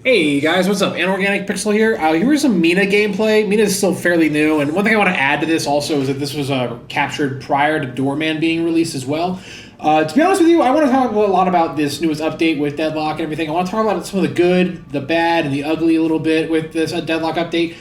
Hey guys, what's up? Anorganic Pixel here. Here's some Mina gameplay. Mina is still fairly new, and one thing I want to add to this also is that this was captured prior to Doorman being released as well. To be honest with you, I want to talk a lot about this newest update with Deadlock and everything. I want to talk about some of the good, the bad, and the ugly a little bit with this Deadlock update.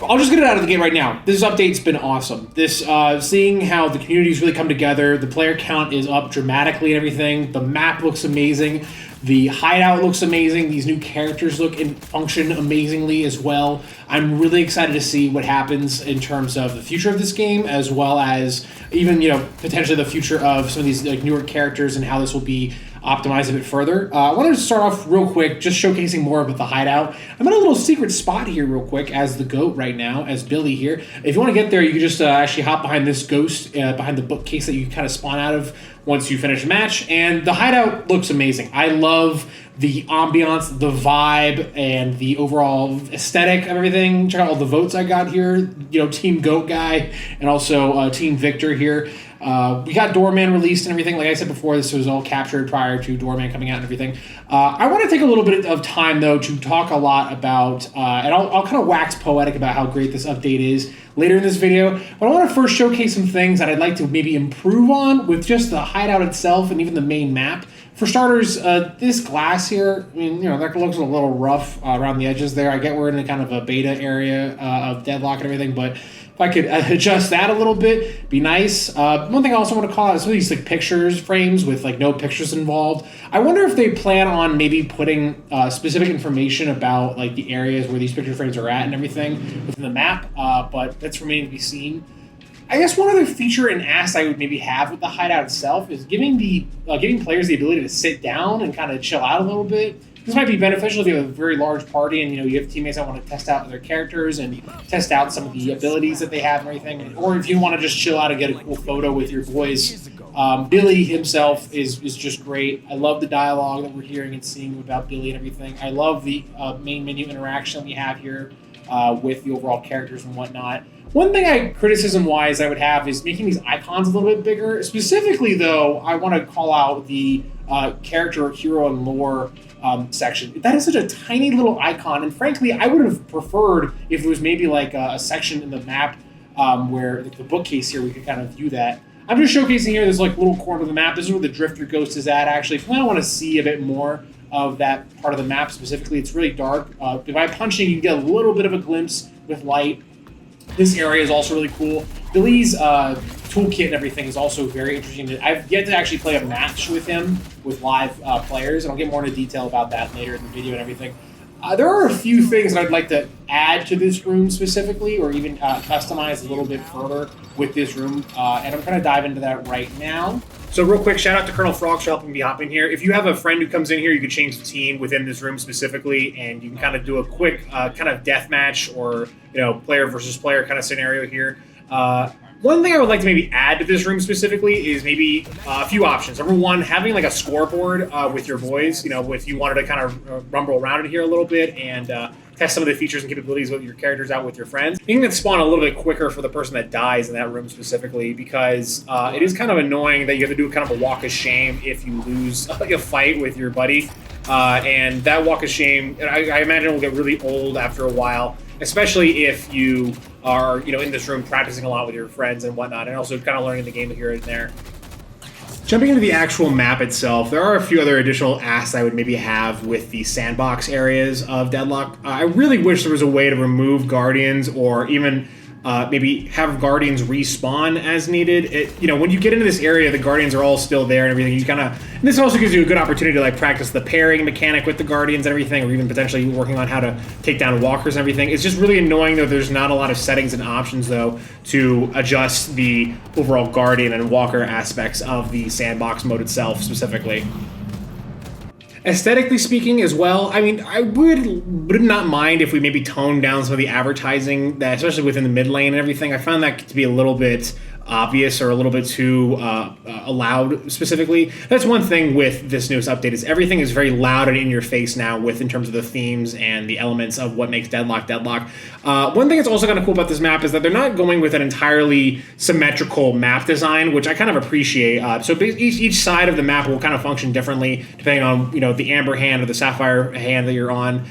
I'll just get it out of the gate right now. This update's been awesome. This seeing how the community's really come together, the player count is up dramatically and everything. The map looks amazing. The hideout looks amazing. These new characters look and function amazingly as well. I'm really excited to see what happens in terms of the future of this game, as well as even, potentially the future of some of these newer characters and how this will be optimized a bit further. I wanted to start off real quick, just showcasing more about the hideout. I'm in a little secret spot here real quick as the GOAT right now, as Billy here. If you want to get there, you can just actually hop behind this ghost, behind the bookcase that you kind of spawn out of once you finish a match. And the hideout looks amazing. I love the ambiance, the vibe, and the overall aesthetic of everything. Check out all the votes I got here. Team GOAT guy and also Team Victor here. We got Doorman released and everything. Like I said before, this was all captured prior to Doorman coming out and everything. I want to take a little bit of time, though, to talk a lot about, and I'll kind of wax poetic about how great this update is later in this video. But I want to first showcase some things that I'd like to maybe improve on with just the hideout itself and even the main map. For starters, this glass here, that looks a little rough around the edges there. I get we're in a kind of a beta area of Deadlock and everything, but if I could adjust that a little bit, be nice. One thing I also want to call out is some of these pictures frames with no pictures involved. I wonder if they plan on maybe putting specific information about the areas where these picture frames are at and everything within the map, but that's remaining to be seen. I guess one other feature and ask I would maybe have with the hideout itself is giving players the ability to sit down and kind of chill out a little bit. This might be beneficial if you have a very large party and you have teammates that want to test out their characters and test out some of the abilities that they have and everything. Or if you want to just chill out and get a cool photo with your boys. Billy himself is just great. I love the dialogue that we're hearing and seeing about Billy and everything. I love the main menu interaction we have here with the overall characters and whatnot. One thing criticism-wise I would have is making these icons a little bit bigger. Specifically, though, I want to call out the character, hero, and lore section. That is such a tiny little icon, and frankly, I would have preferred if it was maybe a section in the map where the bookcase here, we could kind of view that. I'm just showcasing here this little corner of the map. This is where the Drifter Ghost is at, actually. If I want to see a bit more of that part of the map specifically, it's really dark. By punching, you get a little bit of a glimpse with light. This area is also really cool. Billy's toolkit and everything is also very interesting. I've yet to actually play a match with him with live players, and I'll get more into detail about that later in the video and everything. There are a few things that I'd like to add to this room specifically, or even customize a little bit further with this room, and I'm going to dive into that right now. So real quick, shout out to Colonel Frogs for helping me hop in here. If you have a friend who comes in here, you can change the team within this room specifically, and you can kind of do a quick kind of death match or player versus player kind of scenario here. One thing I would like to maybe add to this room specifically is maybe a few options. Number one, having a scoreboard with your boys. If you wanted to kind of rumble around it here a little bit and test some of the features and capabilities of your characters out with your friends. You can spawn a little bit quicker for the person that dies in that room specifically, because it is kind of annoying that you have to do kind of a walk of shame if you lose a fight with your buddy. And that walk of shame, I imagine, will get really old after a while, especially if you are in this room practicing a lot with your friends and whatnot, and also kind of learning the game here and there. Jumping into the actual map itself, there are a few other additional asks I would maybe have with the sandbox areas of Deadlock. I really wish there was a way to remove guardians, or even maybe have guardians respawn as needed. When you get into this area, the guardians are all still there and everything. And this also gives you a good opportunity to practice the pairing mechanic with the guardians and everything, or even potentially working on how to take down walkers and everything. It's just really annoying though there's not a lot of settings and options though to adjust the overall guardian and walker aspects of the sandbox mode itself specifically. Aesthetically speaking as well, I would not mind if we maybe toned down some of the advertising, that especially within the mid lane and everything. I found that to be a little bit obvious or a little bit too loud specifically. That's one thing with this newest update is everything is very loud and in your face now with in terms of the themes and the elements of what makes Deadlock Deadlock. One thing that's also kind of cool about this map is that they're not going with an entirely symmetrical map design, which I kind of appreciate. So each side of the map will kind of function differently depending on the amber hand or the sapphire hand that you're on.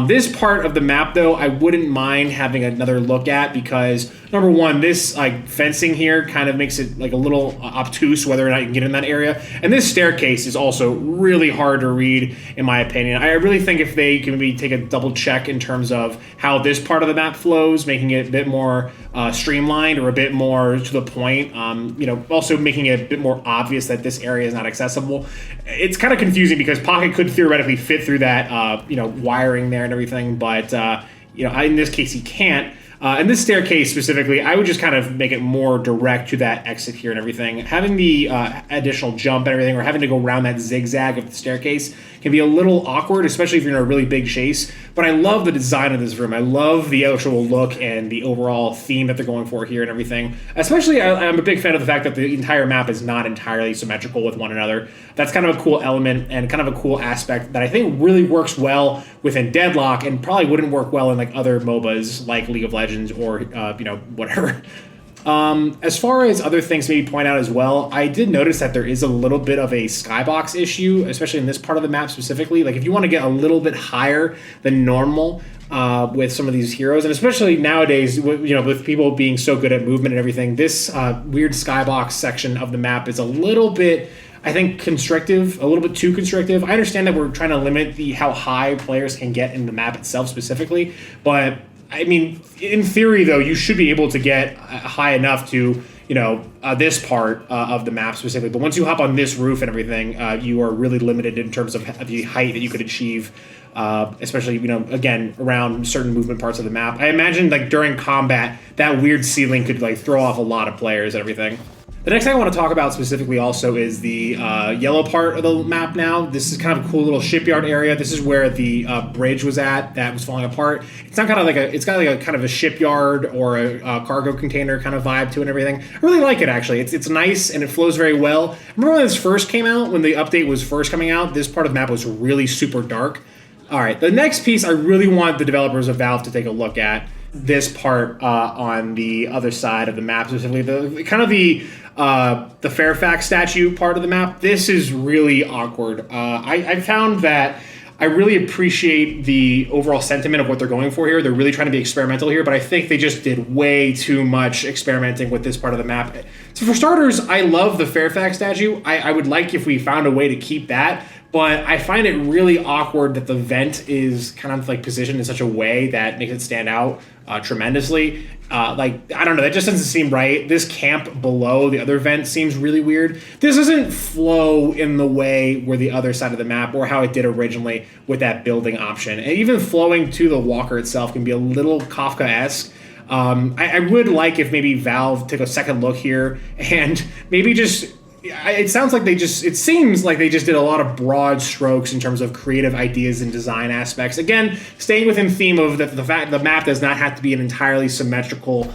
This part of the map though, I wouldn't mind having another look at because number one, this like fencing here kind of makes it like a little obtuse whether or not you can get in that area. And this staircase is also really hard to read in my opinion. I really think if they can maybe take a double check in terms of how this part of the map flows, making it a bit more streamlined or a bit more to the point, also making it a bit more obvious that this area is not accessible. It's kind of confusing because Pocket could theoretically fit through that, wiring there and everything, but in this case he can't. And this staircase specifically, I would just kind of make it more direct to that exit here and everything. Having the additional jump and everything, or having to go around that zigzag of the staircase can be a little awkward, especially if you're in a really big chase. But I love the design of this room. I love the actual look and the overall theme that they're going for here and everything. Especially, I'm a big fan of the fact that the entire map is not entirely symmetrical with one another. That's kind of a cool element and kind of a cool aspect that I think really works well within Deadlock and probably wouldn't work well in like other MOBAs like League of Legends or whatever. As far as other things to maybe point out as well, I did notice that there is a little bit of a skybox issue, especially in this part of the map specifically. Like if you want to get a little bit higher than normal with some of these heroes, and especially nowadays, with people being so good at movement and everything, this weird skybox section of the map is a little bit, I think, constrictive, a little bit too constrictive. I understand that we're trying to limit how high players can get in the map itself specifically, but I mean, in theory, though, you should be able to get high enough to, this part of the map specifically. But once you hop on this roof and everything, you are really limited in terms of the height that you could achieve, especially, again, around certain movement parts of the map. I imagine, like, during combat, that weird ceiling could, like, throw off a lot of players and everything. The next thing I want to talk about specifically also is the yellow part of the map now. This is kind of a cool little shipyard area. This is where the bridge was at that was falling apart. It's not kind of like it's got like a kind of a shipyard or a cargo container kind of vibe to it and everything. I really like it actually. It's nice and it flows very well. Remember when this first came out, when the update was first coming out, this part of the map was really super dark. All right, the next piece I really want the developers of Valve to take a look at. This part on the other side of the map, specifically the Fairfax statue part of the map. This is really awkward. I found that I really appreciate the overall sentiment of what they're going for here. They're really trying to be experimental here, but I think they just did way too much experimenting with this part of the map. So for starters, I love the Fairfax statue. I would like if we found a way to keep that, but I find it really awkward that the vent is kind of like positioned in such a way that makes it stand out tremendously. I don't know, that just doesn't seem right. This camp below the other vent seems really weird. This doesn't flow in the way where the other side of the map or how it did originally with that building option. And even flowing to the walker itself can be a little Kafka-esque. I would like if maybe Valve took a second look here and maybe just... It seems like they just did a lot of broad strokes in terms of creative ideas and design aspects. Again, staying within theme of the fact the map does not have to be an entirely symmetrical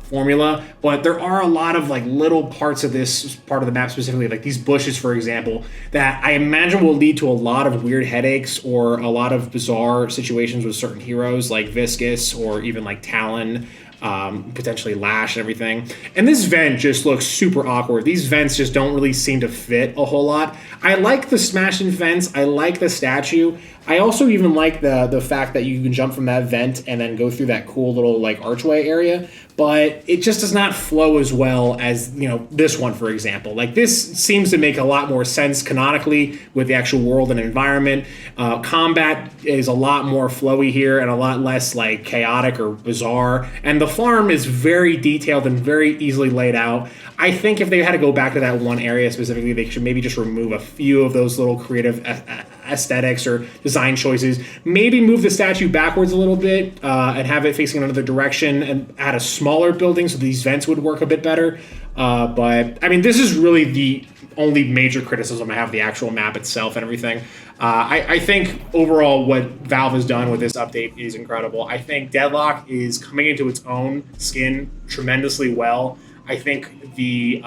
formula, but there are a lot of like little parts of this part of the map specifically, like these bushes, for example, that I imagine will lead to a lot of weird headaches or a lot of bizarre situations with certain heroes like Viscus or even like Talon. Potentially Lash and everything. And this vent just looks super awkward. These vents just don't really seem to fit a whole lot. I like the smash-in vents. I like the statue. I also even like the fact that you can jump from that vent and then go through that cool little like archway area, but it just does not flow as well as, this one, for example. Like this seems to make a lot more sense canonically with the actual world and environment. Combat is a lot more flowy here and a lot less like chaotic or bizarre. And the farm is very detailed and very easily laid out. I think if they had to go back to that one area specifically, they should maybe just remove a few of those little creative aesthetics or design choices. Maybe move the statue backwards a little bit and have it facing another direction and add a smaller building so these vents would work a bit better. But I mean, this is really the only major criticism I have of the actual map itself and everything. I think overall what Valve has done with this update is incredible. I think Deadlock is coming into its own skin tremendously well. I think the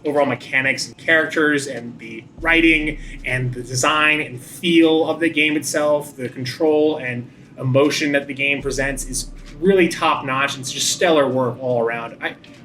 overall mechanics and characters and the writing and the design and feel of the game itself, the control and emotion that the game presents is really top notch. It's just stellar work all around.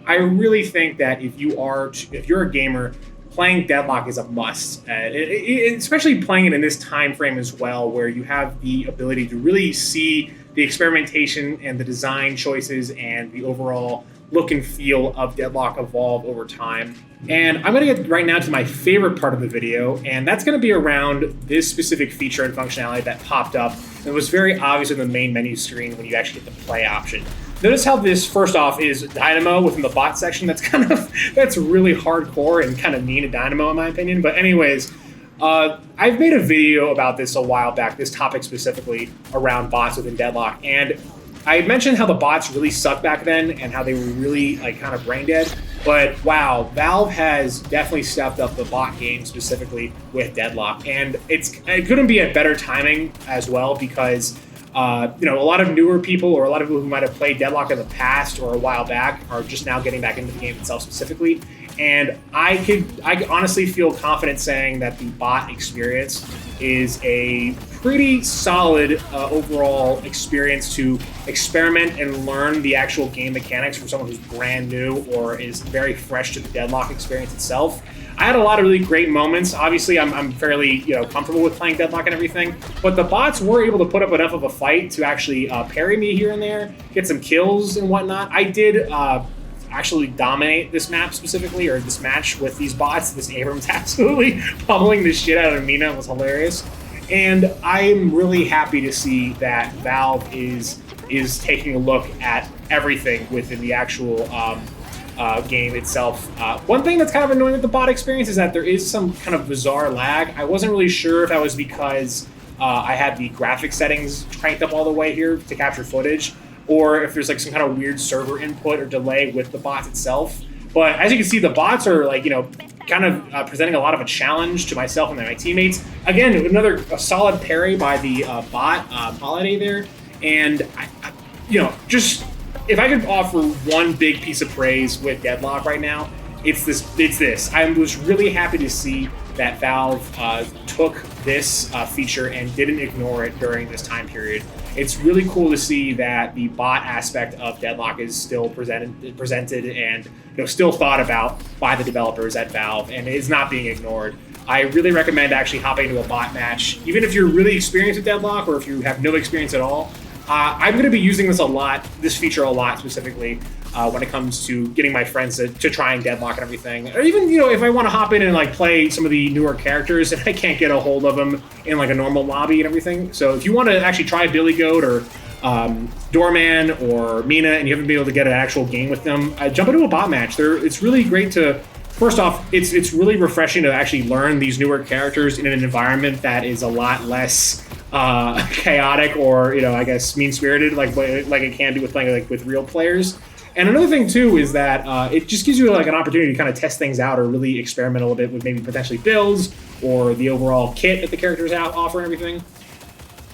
I really think that if you're a gamer, playing Deadlock is a must, especially playing it in this time frame as well, where you have the ability to really see the experimentation and the design choices and the overall look and feel of Deadlock evolve over time. And I'm going to get right now to my favorite part of the video, and that's going to be around this specific feature and functionality that popped up. It was very obvious in the main menu screen when you actually get the play option. Notice how this, first off, is Dynamo within the bot section. That's really hardcore and kind of mean to Dynamo in my opinion. But anyways, I've made a video about this a while back, this topic specifically around bots within Deadlock, and I mentioned how the bots really sucked back then and how they were really kind of brain dead. But wow, Valve has definitely stepped up the bot game specifically with Deadlock, and it couldn't be at better timing as well because a lot of newer people or a lot of people who might have played Deadlock in the past or a while back are just now getting back into the game itself specifically. And I honestly feel confident saying that the bot experience is a pretty solid overall experience to experiment and learn the actual game mechanics for someone who's brand new or is very fresh to the Deadlock experience itself. I had a lot of really great moments. Obviously, I'm fairly comfortable with playing Deadlock and everything, but the bots were able to put up enough of a fight to actually parry me here and there, get some kills and whatnot. I did actually dominate this map specifically, or this match with these bots. This Abrams absolutely pummeling the shit out of Mina. It was hilarious. And I'm really happy to see that Valve is taking a look at everything within the actual game itself. One thing that's kind of annoying with the bot experience is that there is some kind of bizarre lag. I wasn't really sure if that was because I had the graphic settings cranked up all the way here to capture footage, or if there's some kind of weird server input or delay with the bots itself. But as you can see, the bots are kind of presenting a lot of a challenge to myself and my teammates. Again, a solid parry by the bot Holiday there. And just if I could offer one big piece of praise with Deadlock right now, it's this. I was really happy to see that Valve took this feature and didn't ignore it during this time period. It's really cool to see that the bot aspect of Deadlock is still presented and still thought about by the developers at Valve and is not being ignored. I really recommend actually hopping into a bot match, even if you're really experienced with Deadlock or if you have no experience at all. I'm going to be using this feature a lot specifically when it comes to getting my friends to try and Deadlock and everything. Or even, if I want to hop in and play some of the newer characters and I can't get a hold of them in a normal lobby and everything. So if you want to actually try Billy Goat or Doorman or Mina and you haven't been able to get an actual game with them, jump into a bot match. It's really great to... First off, it's really refreshing to actually learn these newer characters in an environment that is a lot less chaotic or I guess mean-spirited like it can be with playing with real players. And another thing too is that it just gives you an opportunity to kind of test things out or really experiment a little bit with maybe potentially builds or the overall kit that the characters offer and everything.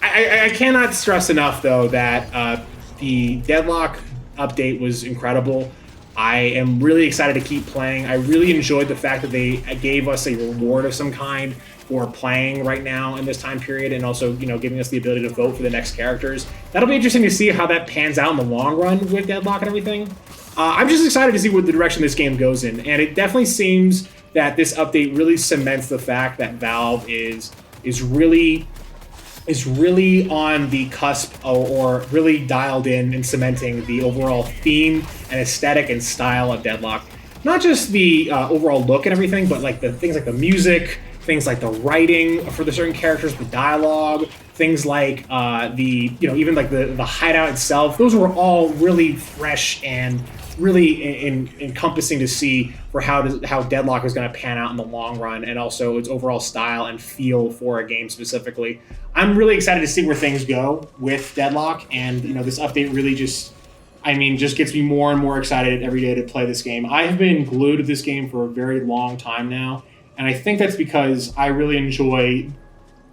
I cannot stress enough though that the Deadlock update was incredible. I am really excited to keep playing. I really enjoyed the fact that they gave us a reward of some kind for playing right now in this time period, and also giving us the ability to vote for the next characters. That'll be interesting to see how that pans out in the long run with Deadlock and everything. I'm just excited to see what the direction this game goes in, and it definitely seems that this update really cements the fact that Valve is really on the cusp or really dialed in and cementing the overall theme and aesthetic and style of Deadlock. Not just the overall look and everything, but the things like the music, things like the writing for the certain characters, the dialogue, things like even the hideout itself. Those were all really fresh and really encompassing to see for how Deadlock is going to pan out in the long run, and also its overall style and feel for a game specifically. I'm really excited to see where things go with Deadlock, and this update really just gets me more and more excited every day to play this game. I have been glued to this game for a very long time now, and I think that's because I really enjoy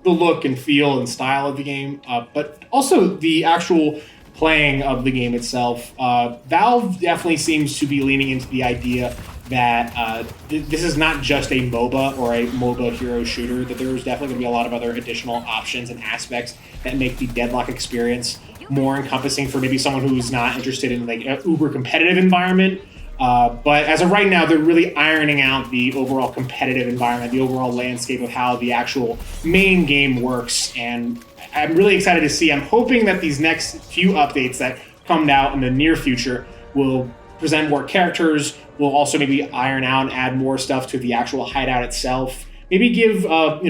the look and feel and style of the game, but also the actual playing of the game itself. Valve definitely seems to be leaning into the idea that this is not just a MOBA or a MOBA hero shooter, that there's definitely going to be a lot of other additional options and aspects that make the Deadlock experience more encompassing for maybe someone who's not interested in like an uber competitive environment. But as of right now, they're really ironing out the overall competitive environment, the overall landscape of how the actual main game works. And I'm really excited to see. I'm hoping that these next few updates that come out in the near future will present more characters, will also maybe iron out and add more stuff to the actual hideout itself. Maybe give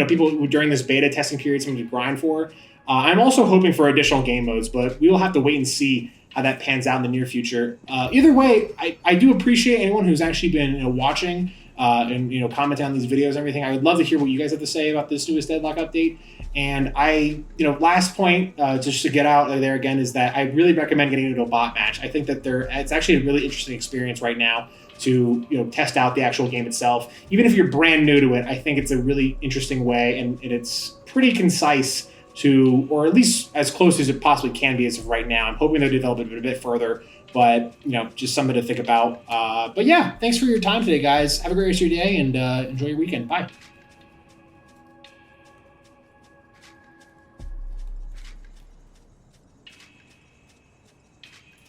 people who during this beta testing period something to grind for. I'm also hoping for additional game modes, but we will have to wait and see how that pans out in the near future. Either way, I do appreciate anyone who's actually been watching and commenting on these videos and everything. I would love to hear what you guys have to say about this newest Deadlock update. And last point, just to get out there again, is that I really recommend getting into a bot match. I think that it's actually a really interesting experience right now to test out the actual game itself. Even if you're brand new to it, I think it's a really interesting way, and it's pretty concise to, or at least as close as it possibly can be as of right now. I'm hoping they'll develop it a bit further, but just something to think about. But yeah, thanks for your time today, guys. Have a great rest of your day, and enjoy your weekend. Bye.